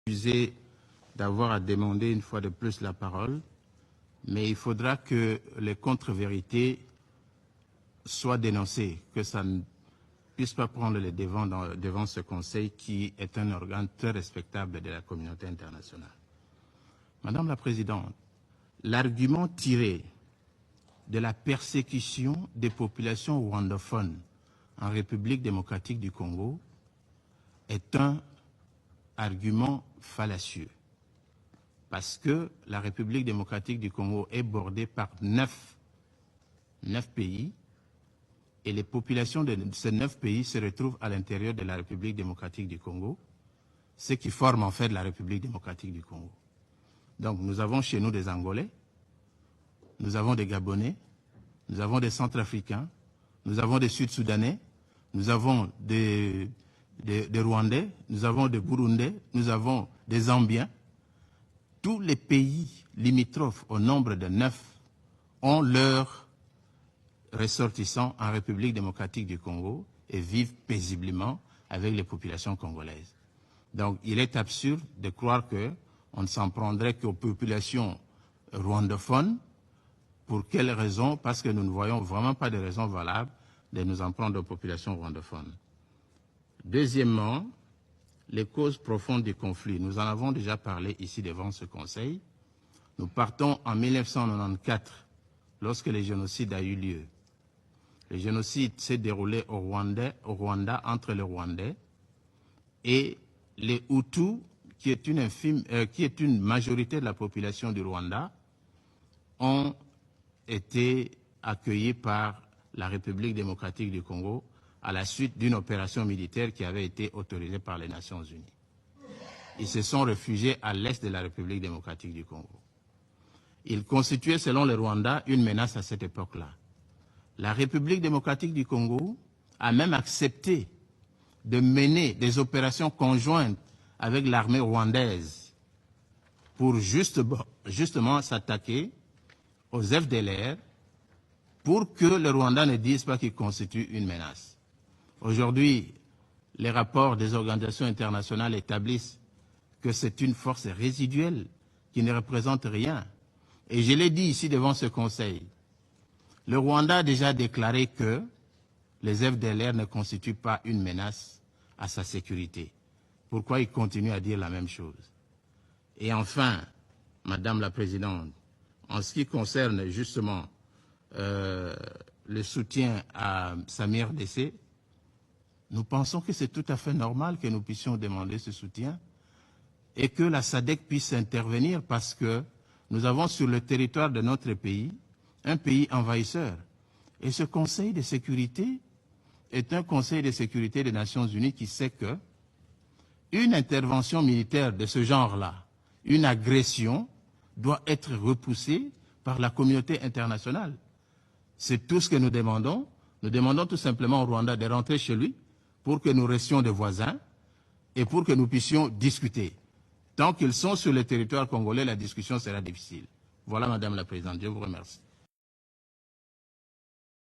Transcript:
Excusez d'avoir à demander une fois de plus la parole, mais il faudra que les contre-vérités soient dénoncées, que ça ne puisse pas prendre le devant devant ce Conseil qui est un organe très respectable de la communauté internationale. Madame la Présidente, l'argument tiré de la persécution des populations rwandophones en République démocratique du Congo est un argument fallacieux. Parce que la République démocratique du Congo est bordée par 9 pays et les populations de ces 9 pays se retrouvent à l'intérieur de la République démocratique du Congo, ce qui forme en fait la République démocratique du Congo. Donc nous avons chez nous des Angolais, nous avons des Gabonais, nous avons des Centrafricains, nous avons des Sud-Soudanais, nous avons des Rwandais, nous avons des Burundais, nous avons des Zambiens. Tous les pays limitrophes au nombre de 9 ont leurs ressortissants en République démocratique du Congo et vivent paisiblement avec les populations congolaises. Donc il est absurde de croire qu'on ne s'en prendrait qu'aux populations rwandophones. Pour quelles raisons? Parce que nous ne voyons vraiment pas de raison valable de nous en prendre aux populations rwandophones. Deuxièmement, les causes profondes du conflit. Nous en avons déjà parlé ici devant ce Conseil. Nous partons en 1994, lorsque le génocide a eu lieu. Le génocide s'est déroulé au Rwanda entre les Rwandais et les Hutus, qui est une majorité de la population du Rwanda, ont été accueillis par la République démocratique du Congo à la suite d'une opération militaire qui avait été autorisée par les Nations Unies. Ils se sont réfugiés à l'est de la République démocratique du Congo. Ils constituaient, selon le Rwanda, une menace à cette époque-là. La République démocratique du Congo a même accepté de mener des opérations conjointes avec l'armée rwandaise pour justement s'attaquer aux FDLR pour que le Rwanda ne dise pas qu'il constitue une menace. Aujourd'hui, les rapports des organisations internationales établissent que c'est une force résiduelle qui ne représente rien. Et je l'ai dit ici devant ce Conseil, le Rwanda a déjà déclaré que les FDLR ne constituent pas une menace à sa sécurité. Pourquoi il continue à dire la même chose? Et enfin, Madame la Présidente, en ce qui concerne justement le soutien à Samir Dessé, nous pensons que c'est tout à fait normal que nous puissions demander ce soutien et que la SADC puisse intervenir parce que nous avons sur le territoire de notre pays un pays envahisseur. Et ce Conseil de sécurité est un Conseil de sécurité des Nations Unies qui sait que une intervention militaire de ce genre-là, une agression, doit être repoussée par la communauté internationale. C'est tout ce que nous demandons. Nous demandons tout simplement au Rwanda de rentrer chez lui pour que nous restions des voisins et pour que nous puissions discuter. Tant qu'ils sont sur le territoire congolais, la discussion sera difficile. Voilà, Madame la Présidente. Je vous remercie.